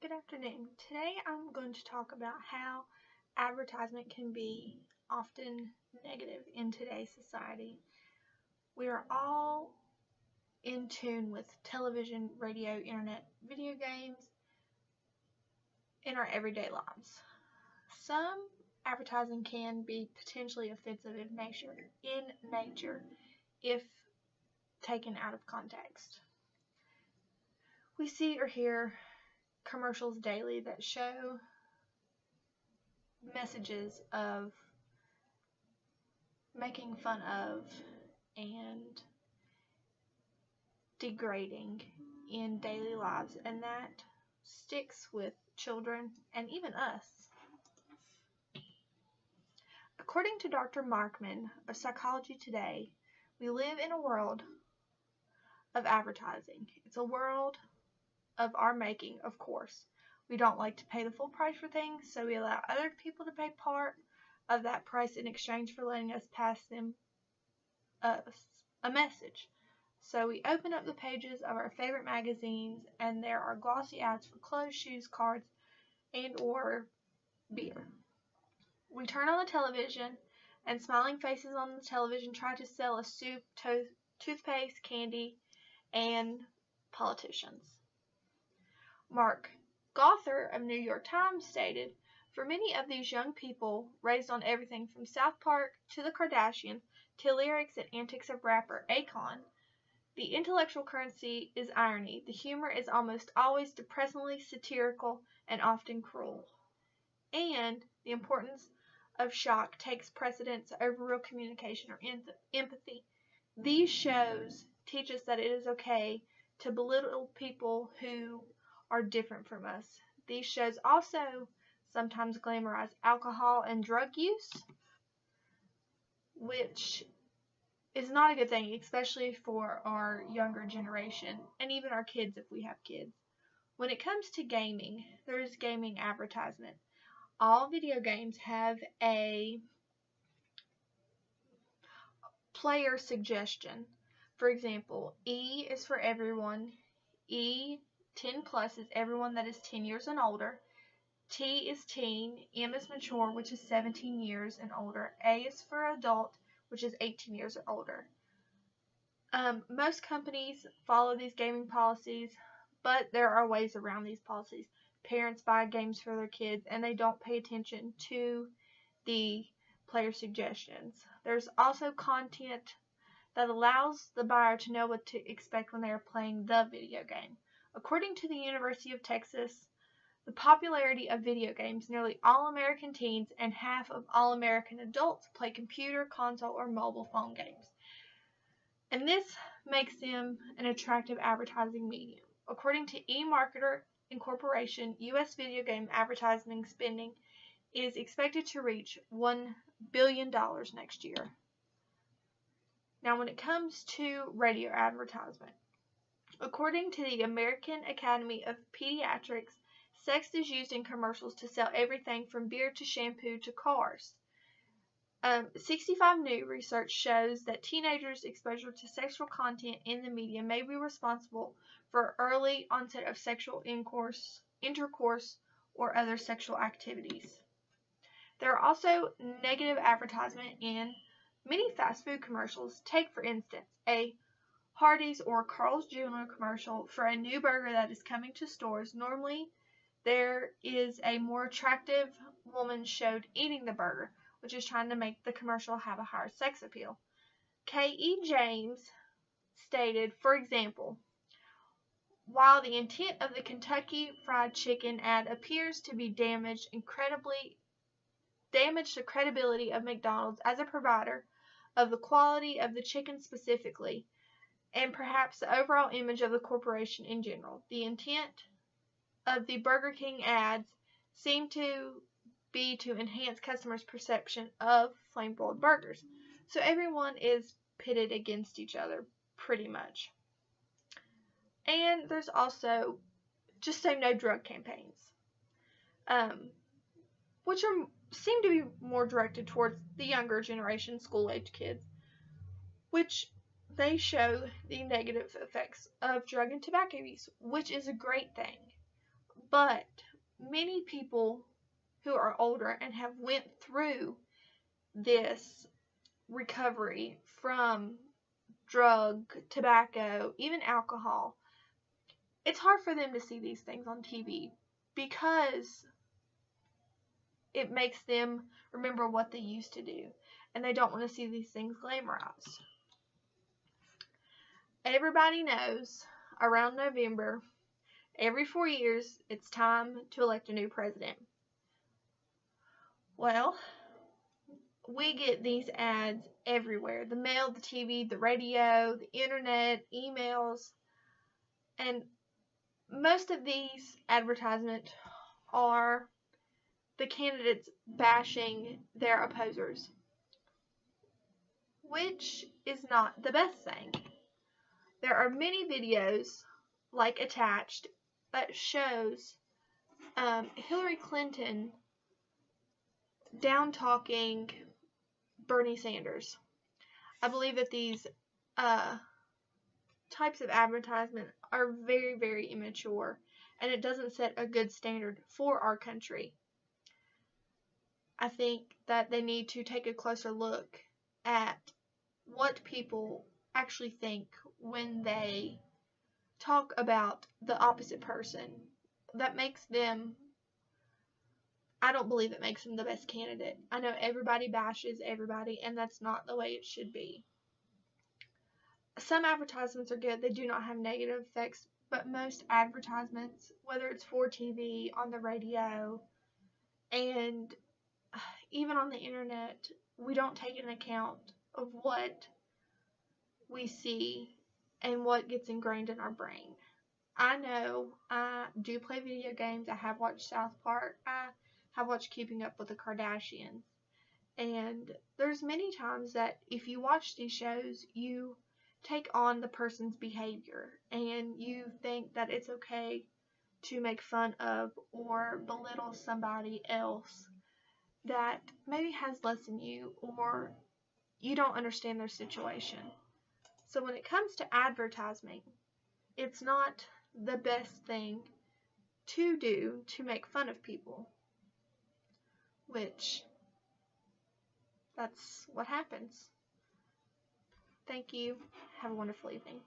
Good afternoon. Today I'm going to talk about how advertisement can be often negative in today's society. We are all in tune with television, radio, internet, video games in our everyday lives. Some advertising can be potentially offensive in nature if taken out of context. We see or hear commercials daily that show messages of making fun of and degrading in daily lives, and that sticks with children and even us. According to Dr. Markman of Psychology Today, we live in a world of advertising. It's a world of our making, of course. We don't like to pay the full price for things, so we allow other people to pay part of that price in exchange for letting us pass them a message. So we open up the pages of our favorite magazines, and there are glossy ads for clothes, shoes, cards, and or beer. We turn on the television, and smiling faces on the television try to sell us soup, toothpaste, candy, and politicians. Mark Gother of New York Times stated, "For many of these young people, raised on everything from South Park to the Kardashians to lyrics and antics of rapper Akon, the intellectual currency is irony. The humor is almost always depressingly satirical and often cruel. And the importance of shock takes precedence over real communication or empathy. These shows teach us that it is okay to belittle people who are different from us. These shows also sometimes glamorize alcohol and drug use, which is not a good thing, especially for our younger generation and even our kids if we have kids. When it comes to gaming, there is gaming advertisement. All video games have a player suggestion. For example, E is for everyone. 10 plus is everyone that is 10 years and older. T is teen. M is mature, which is 17 years and older. A is for adult, which is 18 years or older. Most companies follow these gaming policies, but there are ways around these policies. Parents buy games for their kids, and they don't pay attention to the player suggestions. There's also content that allows the buyer to know what to expect when they are playing the video game. According to the University of Texas, the popularity of video games, nearly all American teens and half of all American adults play computer, console, or mobile phone games. And this makes them an attractive advertising medium. According to eMarketer Incorporation, U.S. video game advertising spending is expected to reach $1 billion next year. Now, when it comes to radio advertisement, according to the American Academy of Pediatrics, sex is used in commercials to sell everything from beer to shampoo to cars. 65 New research shows that teenagers' exposure to sexual content in the media may be responsible for early onset of sexual intercourse, or other sexual activities. There are also negative advertisement in many fast food commercials. Take, for instance, a Hardee's or Carl's Jr. commercial for a new burger that is coming to stores. Normally, there is a more attractive woman showed eating the burger, which is trying to make the commercial have a higher sex appeal. K.E. James stated, for example, while the intent of the Kentucky Fried Chicken ad appears to be damage the credibility of McDonald's as a provider of the quality of the chicken specifically, and perhaps the overall image of the corporation in general. The intent of the Burger King ads seem to be to enhance customers' perception of flame-broiled burgers. So everyone is pitted against each other, pretty much. And there's also just say no drug campaigns, which seem to be more directed towards the younger generation, school-age kids, which they show the negative effects of drug and tobacco use, which is a great thing. But many people who are older and have went through this recovery from drug, tobacco, even alcohol, it's hard for them to see these things on TV because it makes them remember what they used to do, and they don't want to see these things glamorized. Everybody knows around November, every 4 years, it's time to elect a new president. Well, we get these ads everywhere. The mail, the TV, the radio, the internet, emails, and most of these advertisements are the candidates bashing their opposers, which is not the best thing. There are many videos, like attached, that shows Hillary Clinton down-talking Bernie Sanders. I believe that these types of advertisement are very, very immature, and it doesn't set a good standard for our country. I think that they need to take a closer look at what people actually think when they talk about the opposite person. That makes them, I don't believe it makes them the best candidate. I know everybody bashes everybody, and that's not the way it should be. Some advertisements are good. They do not have negative effects, but most advertisements, whether it's for TV, on the radio, and even on the internet, we don't take into account of what we see and what gets ingrained in our brain. I know I do play video games. I have watched South Park. I have watched Keeping Up with the Kardashians. And there's many times that if you watch these shows, you take on the person's behavior and you think that it's okay to make fun of or belittle somebody else that maybe has less than you, or you don't understand their situation. So when it comes to advertising, it's not the best thing to do to make fun of people, which that's what happens. Thank you. Have a wonderful evening.